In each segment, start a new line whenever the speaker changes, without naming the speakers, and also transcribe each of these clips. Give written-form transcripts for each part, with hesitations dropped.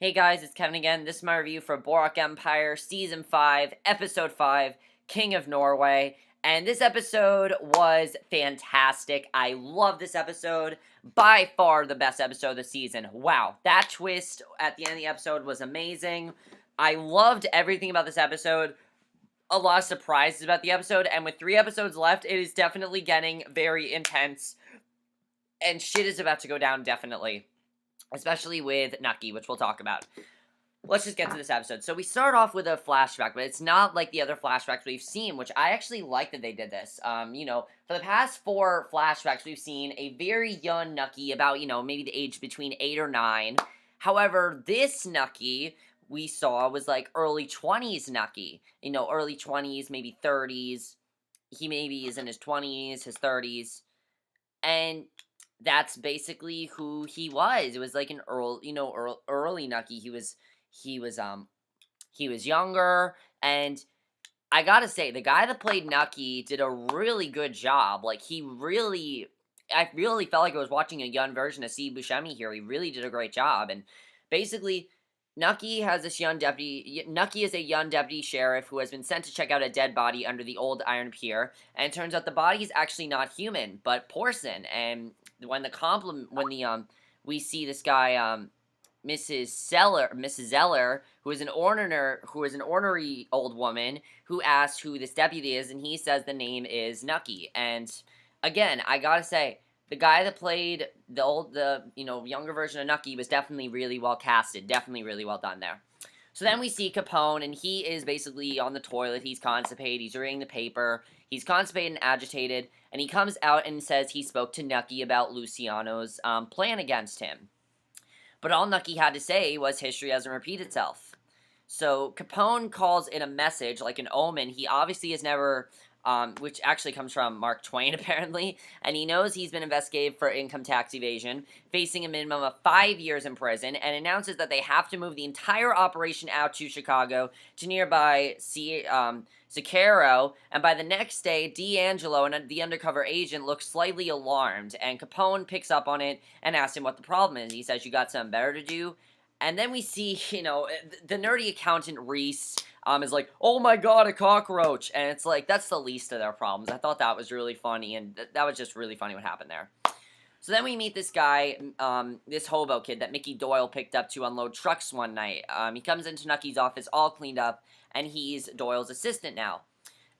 Hey guys, it's Kevin again. This is my review for Boardwalk Empire Season 5, Episode 5, King of Norway. And this episode was fantastic. I love this episode. By far the best episode of the season. Wow, that twist at the end of the episode was amazing. I loved everything about this episode. A lot of surprises about the episode. And with 3 episodes left, it is definitely getting very intense. And shit is about to go down, definitely. Especially with Nucky, which we'll talk about. Let's just get to this episode. So we start off with a flashback, but it's not like the other flashbacks we've seen, which I actually like that they did this. For the past 4 flashbacks, we've seen a very young Nucky, about, maybe the age between 8 or 9. However, this Nucky we saw was like early 20s Nucky. Early 20s, maybe 30s. He maybe is in his 20s, his 30s. And that's basically who he was. It was like an early Nucky. He was younger, and I gotta say, the guy that played Nucky did a really good job. Like, I really felt like I was watching a young version of Steve Buscemi here. He really did a great job, and basically, Nucky is a young deputy sheriff who has been sent to check out a dead body under the old iron pier, and it turns out the body is actually not human, but porcelain. And we see this guy, Mrs. Zeller, who is an ornery old woman, who asks who this deputy is, and he says the name is Nucky. And again, I gotta say, the guy that played the younger version of Nucky was definitely really well casted, definitely really well done there. So then we see Capone, and he is basically on the toilet. He's constipated. He's reading the paper. He's constipated and agitated, and he comes out and says he spoke to Nucky about Luciano's plan against him. But all Nucky had to say was history doesn't repeat itself. So Capone calls it a message, like an omen. He obviously has never, which actually comes from Mark Twain, apparently, and he knows he's been investigated for income tax evasion, facing a minimum of 5 years in prison, and announces that they have to move the entire operation out to Chicago to nearby Sicaro, and by the next day, D'Angelo and the undercover agent look slightly alarmed, and Capone picks up on it and asks him what the problem is. He says, "You got something better to do?" And then we see, the nerdy accountant Reese is like, "Oh my god, a cockroach!" And it's like, that's the least of their problems. I thought that was really funny, and that was just really funny what happened there. So then we meet this guy, this hobo kid that Mickey Doyle picked up to unload trucks one night. He comes into Nucky's office all cleaned up, and he's Doyle's assistant now.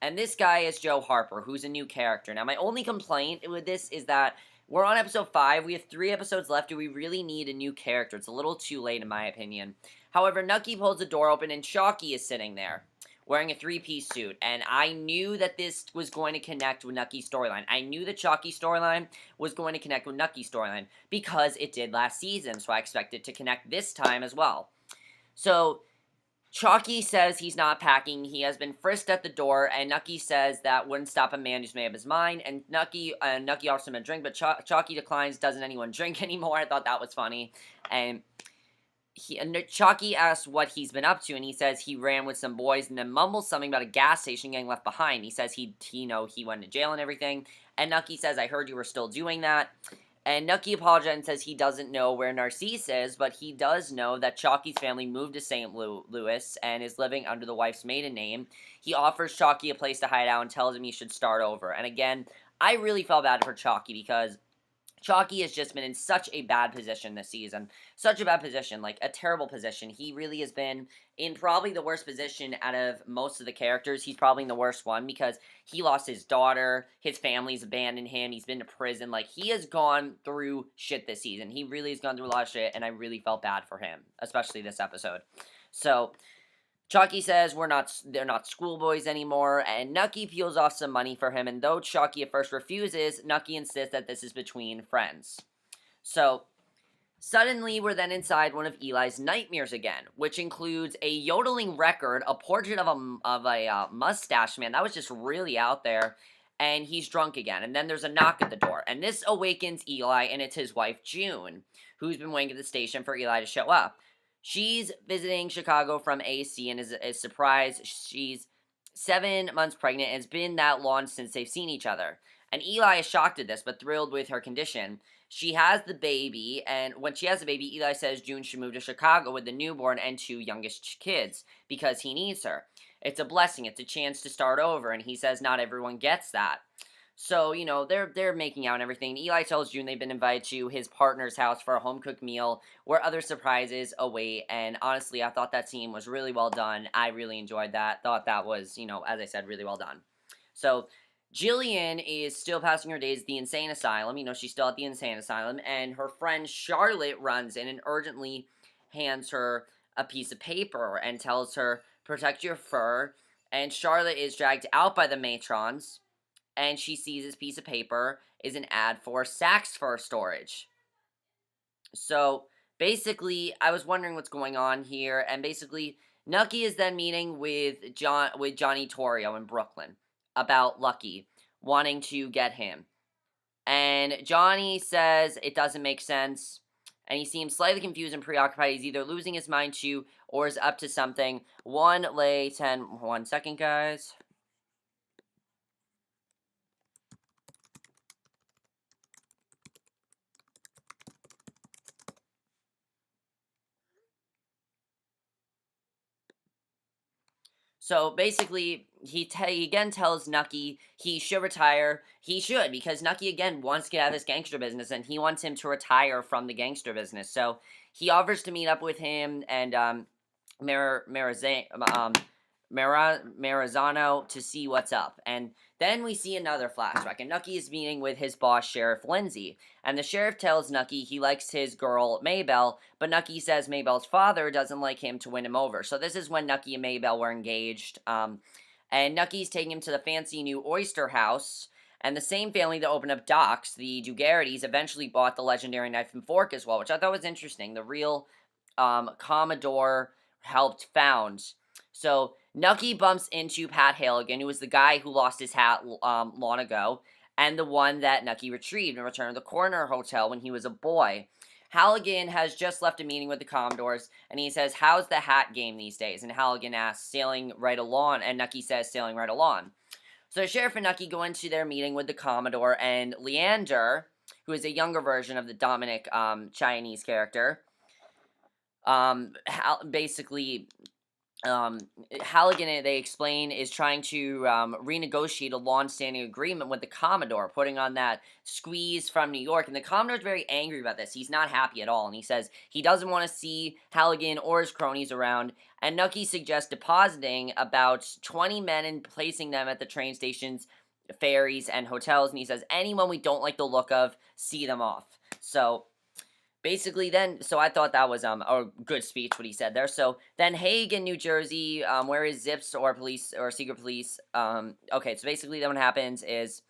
And this guy is Joe Harper, who's a new character. Now, my only complaint with this is that we're on episode 5. We have 3 episodes left. Do we really need a new character? It's a little too late, in my opinion. However, Nucky pulls the door open, and Chalky is sitting there, wearing a 3-piece suit. And I knew that this was going to connect with Nucky's storyline. I knew that Chalky's storyline was going to connect with Nucky's storyline, because it did last season. So I expect it to connect this time as well. So Chalky says he's not packing. He has been frisked at the door, and Nucky says that wouldn't stop a man who's made up his mind. And Nucky offers him a drink, but Chalky declines. Doesn't anyone drink anymore? I thought that was funny. And Chalky asks what he's been up to, and he says he ran with some boys, and then mumbles something about a gas station getting left behind. He says he went to jail and everything. And Nucky says, "I heard you were still doing that." And Nucky apologizes and says he doesn't know where Narcise is, but he does know that Chalky's family moved to St. Louis and is living under the wife's maiden name. He offers Chalky a place to hide out and tells him he should start over. And again, I really felt bad for Chalky, because Chalky has just been in such a bad position this season. Such a bad position, like a terrible position. He really has been in probably the worst position out of most of the characters. He's probably in the worst one, because he lost his daughter, his family's abandoned him, he's been to prison. Like, he has gone through shit this season. He really has gone through a lot of shit, and I really felt bad for him, especially this episode. So Chalky says they're not schoolboys anymore, and Nucky peels off some money for him, and though Chalky at first refuses, Nucky insists that this is between friends. So suddenly, we're then inside one of Eli's nightmares again, which includes a yodeling record, a portrait of a mustache man. That was just really out there, and he's drunk again. And then there's a knock at the door, and this awakens Eli, and it's his wife, June, who's been waiting at the station for Eli to show up. She's visiting Chicago from AC and is surprised. She's 7 months pregnant, and it's been that long since they've seen each other. And Eli is shocked at this, but thrilled with her condition. she has the baby, and when she has the baby, Eli says June should move to Chicago with the newborn and two youngest kids because he needs her. It's a blessing. It's a chance to start over, and he says not everyone gets that. So, they're making out and everything. Eli tells June they've been invited to his partner's house for a home-cooked meal where other surprises await, and honestly, I thought that scene was really well done. I really enjoyed that. Thought that was, as I said, really well done. So, Gillian is still passing her days at the insane asylum. She's still at the insane asylum, and her friend Charlotte runs in and urgently hands her a piece of paper and tells her, protect your fur, and Charlotte is dragged out by the matrons, and she sees this piece of paper is an ad for Saks fur storage. So basically, I was wondering what's going on here, and basically, Nucky is then meeting with Johnny Torrio in Brooklyn about Lucky wanting to get him, and Johnny says it doesn't make sense, and he seems slightly confused and preoccupied. He's either losing his mind too, or is up to something. 1 second, guys. So basically, he again tells Nucky he should retire. He should, because Nucky again wants to get out of this gangster business, and he wants him to retire from the gangster business. So he offers to meet up with him and Marazano to see what's up. And then we see another flashback, and Nucky is meeting with his boss, Sheriff Lindsay. And the sheriff tells Nucky he likes his girl, Maybelle, but Nucky says Maybelle's father doesn't like him to win him over. So this is when Nucky and Maybelle were engaged. And Nucky's taking him to the fancy new oyster house. And the same family that opened up Doc's, the Dugarrities, eventually bought the legendary knife and fork as well, which I thought was interesting. The real Commodore helped found. So Nucky bumps into Pat Halligan, who was the guy who lost his hat long ago, and the one that Nucky retrieved and returned to the Corner Hotel when he was a boy. Halligan has just left a meeting with the Commodores, and he says, how's the hat game these days? And Halligan asks, sailing right along, and Nucky says, sailing right along. So the sheriff and Nucky go into their meeting with the Commodore, and Leander, who is a younger version of the Dominic Chinese character, basically Halligan, they explain, is trying to renegotiate a long-standing agreement with the Commodore, putting on that squeeze from New York, and the Commodore's very angry about this. He's not happy at all, and he says he doesn't want to see Halligan or his cronies around, and Nucky suggests depositing about 20 men and placing them at the train stations, ferries, and hotels, and he says anyone we don't like the look of, see them off. So basically then, so I thought that was a good speech what he said there. So then Hague in New Jersey, where is Zips or police or secret police? Okay, so basically then what happens is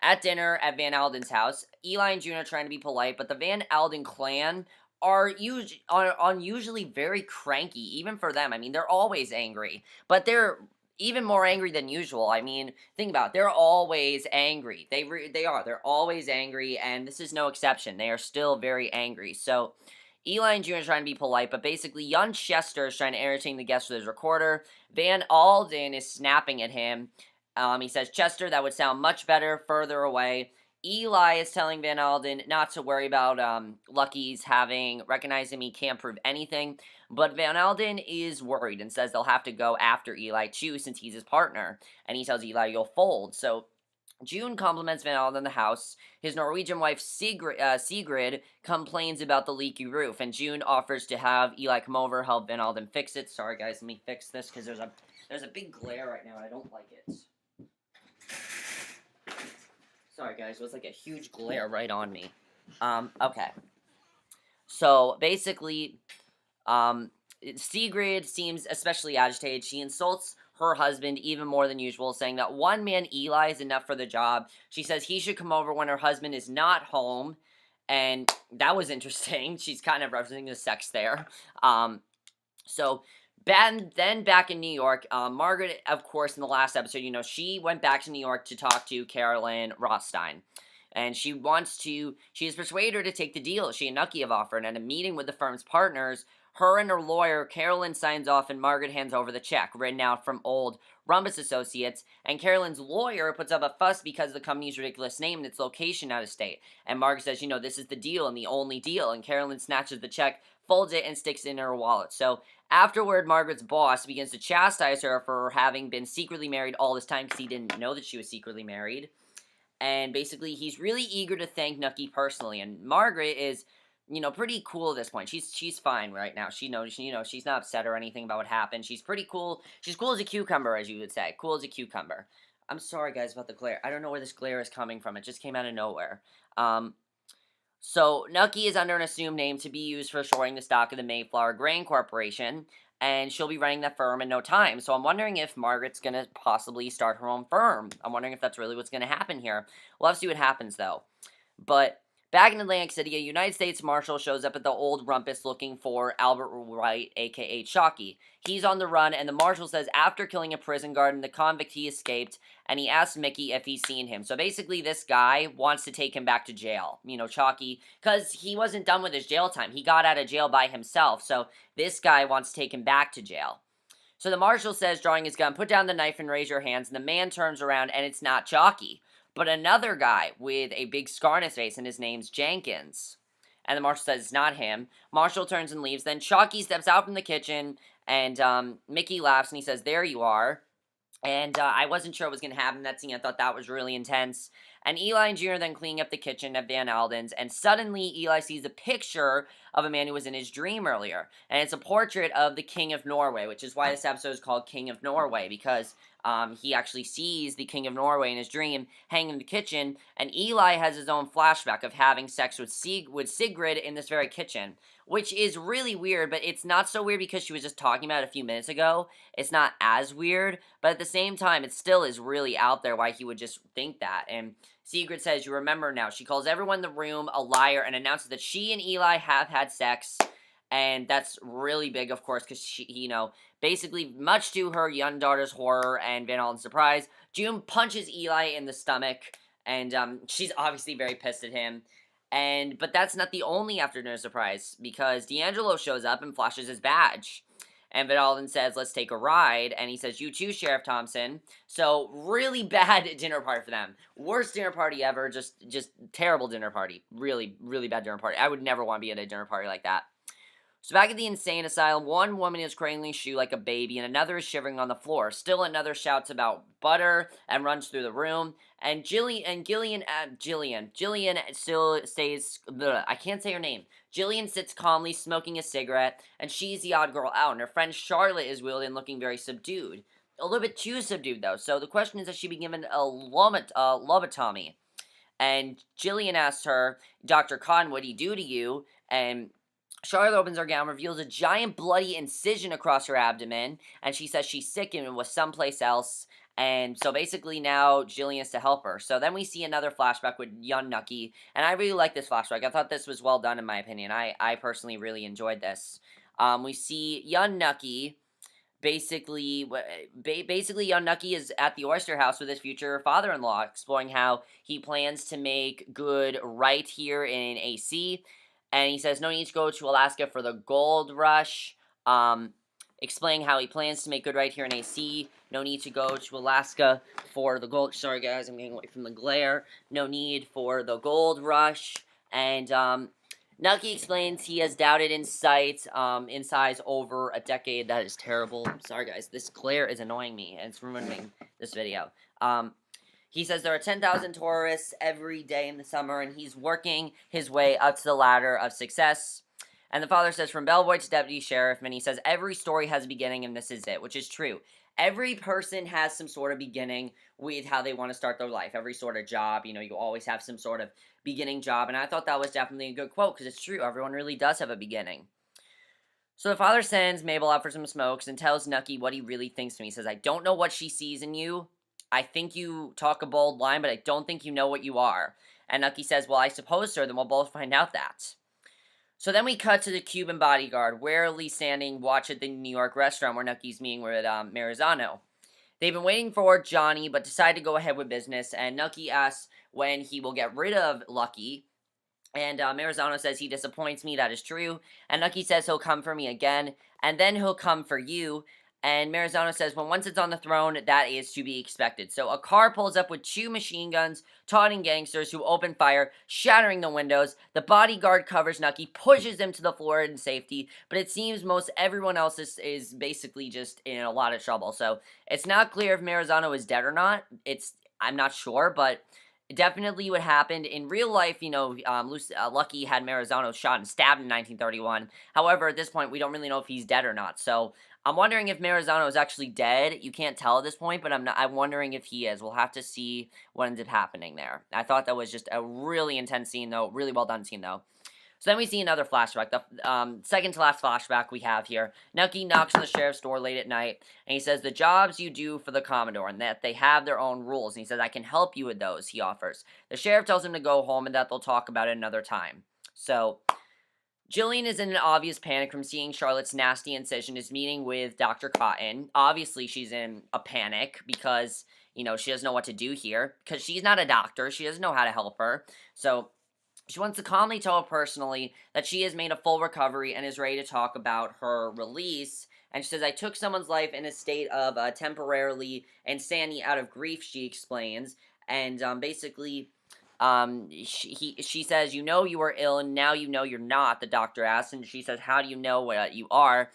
at dinner at Van Alden's house, Eli and June are trying to be polite, but the Van Alden clan are unusually very cranky, even for them. I mean, they're always angry, but they're even more angry than usual. I mean, think about it. They're always angry. They are. They're always angry, and this is no exception. They are still very angry. So, Eli and June are trying to be polite, but basically, young Chester is trying to entertain the guests with his recorder. Van Alden is snapping at him. He says, Chester, that would sound much better further away. Eli is telling Van Alden not to worry about Lucky's having recognized him. He can't prove anything. But Van Alden is worried and says they'll have to go after Eli too since he's his partner. And he tells Eli you'll fold. So June compliments Van Alden in the house. His Norwegian wife Sigrid complains about the leaky roof. And June offers to have Eli come over, help Van Alden fix it. Sorry guys, let me fix this because there's a big glare right now and I don't like it. Sorry guys, it was like a huge glare right on me. Okay. So basically, Sigrid seems especially agitated. She insults her husband even more than usual, saying that one man, Eli, is enough for the job. She says he should come over when her husband is not home, and that was interesting. She's kind of referencing the sex there. So then back in New York, Margaret, of course, in the last episode, she went back to New York to talk to Carolyn Rothstein. And she has persuaded her to take the deal she and Nucky have offered. And at a meeting with the firm's partners, Her and her lawyer, Carolyn, signs off and Margaret hands over the check, written out from old Rumpus Associates, and Carolyn's lawyer puts up a fuss because of the company's ridiculous name and its location out of state. And Margaret says, this is the deal and the only deal, and Carolyn snatches the check, folds it, and sticks it in her wallet. So afterward, Margaret's boss begins to chastise her for having been secretly married all this time because he didn't know that she was secretly married. And basically, he's really eager to thank Nucky personally, and Margaret is pretty cool at this point. She's fine right now. She knows, she's not upset or anything about what happened. She's pretty cool. She's cool as a cucumber, as you would say. Cool as a cucumber. I'm sorry, guys, about the glare. I don't know where this glare is coming from. It just came out of nowhere. So Nucky is under an assumed name to be used for shorting the stock of the Mayflower Grain Corporation, and she'll be running that firm in no time. So I'm wondering if Margaret's going to possibly start her own firm. I'm wondering if that's really what's going to happen here. We'll have to see what happens, though. But back in Atlantic City, a United States Marshal shows up at the old rumpus looking for Albert Wright, a.k.a. Chalky. He's on the run, and the Marshal says after killing a prison guard and the convict, he escaped, and he asks Mickey if he's seen him. So basically, this guy wants to take him back to jail. Chalky, because he wasn't done with his jail time. He got out of jail by himself, so this guy wants to take him back to jail. So the Marshal says, drawing his gun, put down the knife and raise your hands, and the man turns around, and it's not Chalky, but another guy with a big scar on his face, and his name's Jenkins. And the Marshal says it's not him. Marshal turns and leaves. Then Chalky steps out from the kitchen, and Mickey laughs, and he says, there you are. And I wasn't sure what was going to happen in that scene. I thought that was really intense. And Eli and Junior are then cleaning up the kitchen at Van Alden's, and suddenly Eli sees a picture of a man who was in his dream earlier. And it's a portrait of the King of Norway, which is why this episode is called King of Norway, because he actually sees the King of Norway in his dream hanging in the kitchen, and Eli has his own flashback of having sex with Sigrid in this very kitchen, which is really weird, but it's not so weird because she was just talking about it a few minutes ago. It's not as weird, but at the same time, it still is really out there why he would just think that. And Sigrid says, you remember now. She calls everyone in the room a liar and announces that she and Eli have had sex. And that's really big, of course, because she, basically, much to her young daughter's horror and Van Alden's surprise, June punches Eli in the stomach, and she's obviously very pissed at him. But that's not the only after-dinner surprise, because D'Angelo shows up and flashes his badge. And Van Alden says, let's take a ride, and he says, you too, Sheriff Thompson. So, really bad dinner party for them. Worst dinner party ever, just terrible dinner party. Really, really bad dinner party. I would never want to be at a dinner party like that. So back at the insane asylum, one woman is cradling Shoe like a baby, and another is shivering on the floor. Still another shouts about butter and runs through the room. And Gillian still stays, I can't say her name. Gillian sits calmly, smoking a cigarette, and she's the odd girl out. And her friend Charlotte is wheeled in looking very subdued. A little bit too subdued, though. So the question is, has she been given a lobotomy? And Gillian asks her, Dr. Cotton, what did he do to you? And Charlotte opens her gown, reveals a giant bloody incision across her abdomen, and she says she's sick and was someplace else, and so basically now Gillian has to help her. So then we see another flashback with young Nucky, and I really like this flashback. I thought this was well done in my opinion. I personally really enjoyed this. We see young Nucky, basically young Nucky is at the Oyster House with his future father-in-law, exploring how he plans to make good right here in AC. And he says no need to go to Alaska for the gold rush. Explaining how he plans to make good right here in AC. No need to go to Alaska for the gold. Sorry guys, I'm getting away from the glare. No need for the gold rush. And Nucky explains he has doubted in sight, in size over a decade. That is terrible. Sorry guys, this glare is annoying me and it's ruining this video. He says there are 10,000 tourists every day in the summer, and he's working his way up to the ladder of success. And the father says, from bellboy to deputy sheriff, and he says every story has a beginning, and this is it, which is true. Every person has some sort of beginning with how they want to start their life. Every sort of job, you always have some sort of beginning job, and I thought that was definitely a good quote, because it's true. Everyone really does have a beginning. So the father sends Mabel out for some smokes and tells Nucky what he really thinks to me. He says, I don't know what she sees in you. I think you talk a bold line, but I don't think you know what you are. And Nucky says, well, I suppose, sir, then we'll both find out that. So then we cut to the Cuban bodyguard, warily standing watch at the New York restaurant where Nucky's meeting with Marazano. They've been waiting for Johnny, but decide to go ahead with business, and Nucky asks when he will get rid of Lucky, And Marazano says he disappoints me. That is true. And Nucky says he'll come for me again, and then he'll come for you. And Marazano says, when once it's on the throne, that is to be expected. So a car pulls up with 2 machine guns, taunting gangsters who open fire, shattering the windows. The bodyguard covers Nucky, pushes him to the floor in safety, but it seems most everyone else is basically just in a lot of trouble. So it's not clear if Marazano is dead or not. I'm not sure, but definitely what happened in real life. Lucky had Marazano shot and stabbed in 1931. However, at this point, we don't really know if he's dead or not. So I'm wondering if Marazano is actually dead. You can't tell at this point, but I'm wondering if he is. We'll have to see what ends up happening there. I thought that was just a really intense scene, though. Really well done scene, though. So then we see another flashback, the second to last flashback we have here. Nucky knocks on the sheriff's door late at night, and he says the jobs you do for the Commodore, and that they have their own rules. And he says, I can help you with those, he offers. The sheriff tells him to go home and that they'll talk about it another time. So, Gillian is in an obvious panic from seeing Charlotte's nasty incision is meeting with Dr. Cotton. Obviously, she's in a panic because, she doesn't know what to do here. Because she's not a doctor. She doesn't know how to help her. So she wants to calmly tell her personally that she has made a full recovery and is ready to talk about her release. And she says, I took someone's life in a state of temporarily insanity out of grief, she explains. And basically, she says, you know you are ill and now you know you're not, the doctor asks. And she says, how do you know what you are?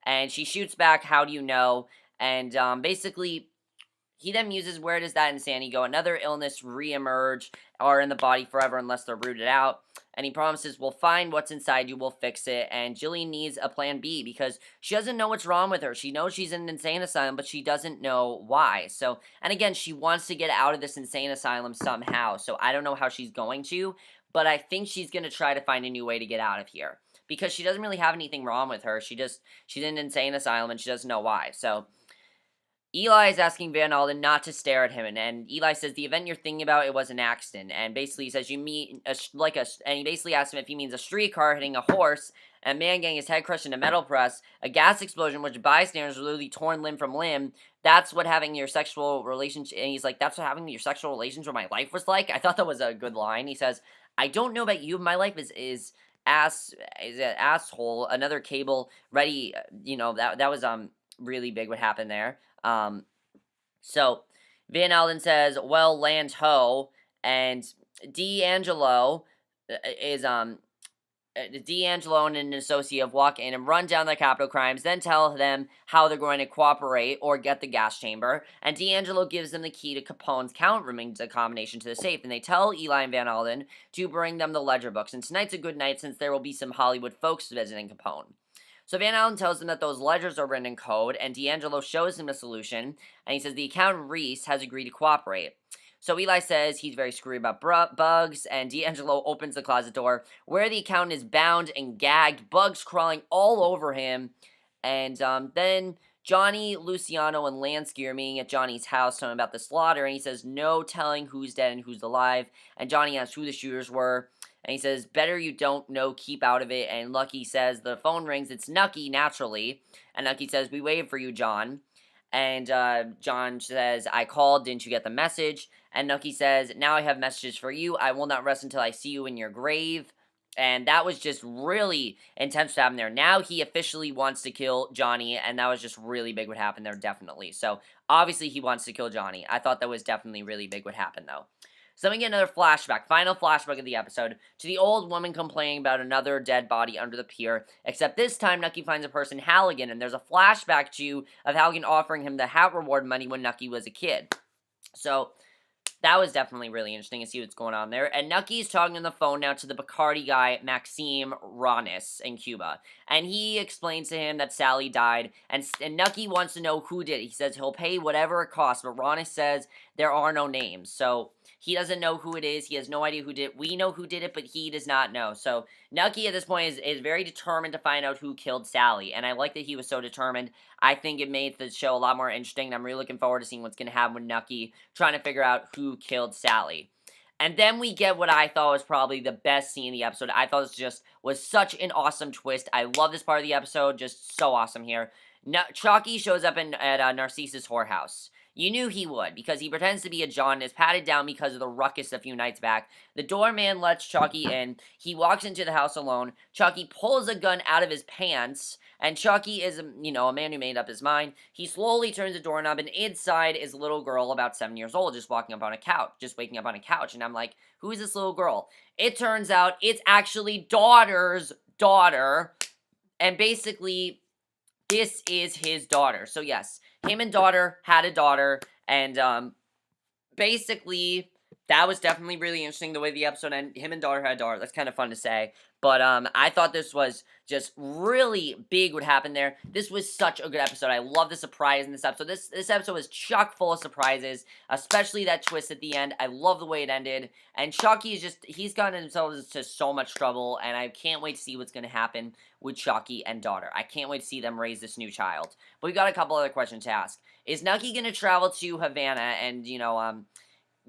And she shoots back, how do you know? And basically, he then muses, where does that insanity go? Another illness reemerge or in the body forever unless they're rooted out. And he promises, we'll find what's inside you, we'll fix it. And Gillian needs a plan B because she doesn't know what's wrong with her. She knows she's in an insane asylum, but she doesn't know why. So, and again, she wants to get out of this insane asylum somehow. So I don't know how she's going to, but I think she's going to try to find a new way to get out of here. Because she doesn't really have anything wrong with her. She's in an insane asylum and she doesn't know why. So Eli is asking Van Alden not to stare at him, and Eli says the event you're thinking about, it was an accident, and basically he says you meet and he basically asks him if he means a streetcar hitting a horse, and a man getting his head crushed in a metal press, a gas explosion which bystanders were literally torn limb from limb. That's what having your sexual relationship, and he's like, that's what having your sexual relations with my life was like. I thought that was a good line. He says, I don't know about you, my life is an asshole. Another cable ready, that was really big what happened there. So Van Alden says, well, land ho, and D'Angelo and an associate walk in and run down the capital crimes, then tell them how they're going to cooperate or get the gas chamber, and D'Angelo gives them the key to Capone's count rooming combination to the safe, and they tell Eli and Van Alden to bring them the ledger books, and tonight's a good night since there will be some Hollywood folks visiting Capone. So Van Allen tells them that those ledgers are written in code, and D'Angelo shows him the solution, and he says the accountant Reese has agreed to cooperate. So Eli says he's very screwy about bugs, and D'Angelo opens the closet door, where the accountant is bound and gagged, bugs crawling all over him, and then Johnny, Luciano, and Lansky are meeting at Johnny's house telling him about the slaughter, and he says no telling who's dead and who's alive, and Johnny asks who the shooters were, and he says, better you don't know, keep out of it. And Lucky says, the phone rings, it's Nucky, naturally. And Nucky says, we waited for you, John. And John says, I called, didn't you get the message? And Nucky says, now I have messages for you. I will not rest until I see you in your grave. And that was just really intense what happened there. Now he officially wants to kill Johnny, and that was just really big what happened there, definitely. So, obviously he wants to kill Johnny. I thought that was definitely really big what happened, though. So then we get another flashback, final flashback of the episode, to the old woman complaining about another dead body under the pier, except this time Nucky finds a person, Halligan, and there's a flashback of Halligan offering him the hat reward money when Nucky was a kid. So that was definitely really interesting to see what's going on there. And Nucky's talking on the phone now to the Bacardi guy, Maxime Ronis, in Cuba. And he explains to him that Sally died, and Nucky wants to know who did it. He says he'll pay whatever it costs, but Ronis says there are no names. So he doesn't know who it is. He has no idea who did it. We know who did it, but he does not know. So Nucky at this point is very determined to find out who killed Sally. And I like that he was so determined. I think it made the show a lot more interesting. And I'm really looking forward to seeing what's going to happen with Nucky trying to figure out who killed Sally. And then we get what I thought was probably the best scene in the episode. I thought this was such an awesome twist. I love this part of the episode. Just so awesome here. Chalky shows up at Narcise's whorehouse. You knew he would, because he pretends to be a John and is patted down because of the ruckus a few nights back. The doorman lets Chalky in. He walks into the house alone. Chalky pulls a gun out of his pants, and Chalky is, a man who made up his mind. He slowly turns the doorknob, and inside is a little girl about 7 years old, just waking up on a couch, and I'm like, who is this little girl? It turns out it's actually Daughter's daughter, and basically, this is his daughter. So yes, him and Daughter had a daughter, and basically, that was definitely really interesting the way the episode ended. Him and Daughter had a daughter. That's kind of fun to say. But I thought this was just really big what happened there. This was such a good episode. I love the surprise in this episode. This episode was chock full of surprises, especially that twist at the end. I love the way it ended. And Chalky is he's gotten himself into so much trouble, and I can't wait to see what's going to happen with Chalky and Daughter. I can't wait to see them raise this new child. But we got a couple other questions to ask. Is Nucky going to travel to Havana and,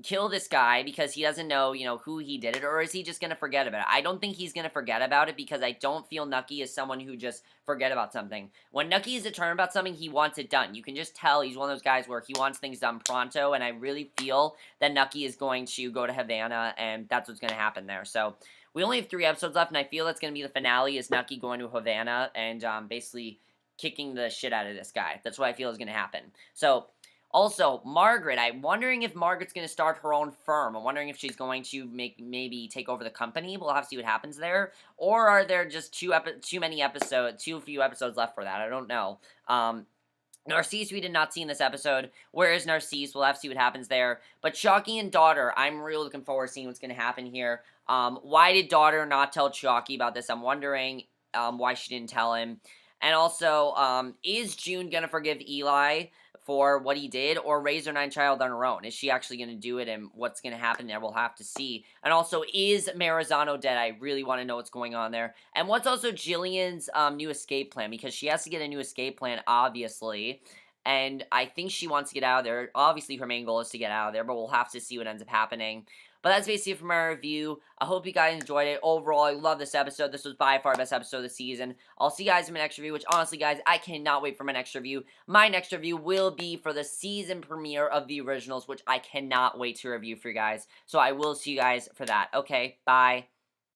kill this guy because he doesn't know, who he did it, or is he just going to forget about it? I don't think he's going to forget about it, because I don't feel Nucky is someone who just forget about something. When Nucky is determined about something, he wants it done. You can just tell he's one of those guys where he wants things done pronto, and I really feel that Nucky is going to go to Havana, and that's what's going to happen there. So, we only have 3 episodes left, and I feel that's going to be the finale, is Nucky going to Havana, and basically kicking the shit out of this guy. That's what I feel is going to happen. So, also, Margaret, I'm wondering if Margaret's going to start her own firm. I'm wondering if she's going to maybe take over the company. We'll have to see what happens there. Or are there just too few episodes left for that? I don't know. Narcise we did not see in this episode. Where is Narcise? We'll have to see what happens there. But Chalky and Daughter, I'm really looking forward to seeing what's going to happen here. Why did Daughter not tell Chalky about this? I'm wondering why she didn't tell him. And also, is June going to forgive Eli for what he did, or raise her 9th child on her own? Is she actually going to do it, and what's going to happen there? We'll have to see. And also, is Marazano dead? I really want to know what's going on there. And what's also Gillian's new escape plan? Because she has to get a new escape plan, obviously. And I think she wants to get out of there. Obviously, her main goal is to get out of there, but we'll have to see what ends up happening. But that's basically it for my review. I hope you guys enjoyed it. Overall, I love this episode. This was by far the best episode of the season. I'll see you guys in my next review, which honestly, guys, I cannot wait for my next review. My next review will be for the season premiere of the originals, which I cannot wait to review for you guys. So I will see you guys for that. Okay, bye.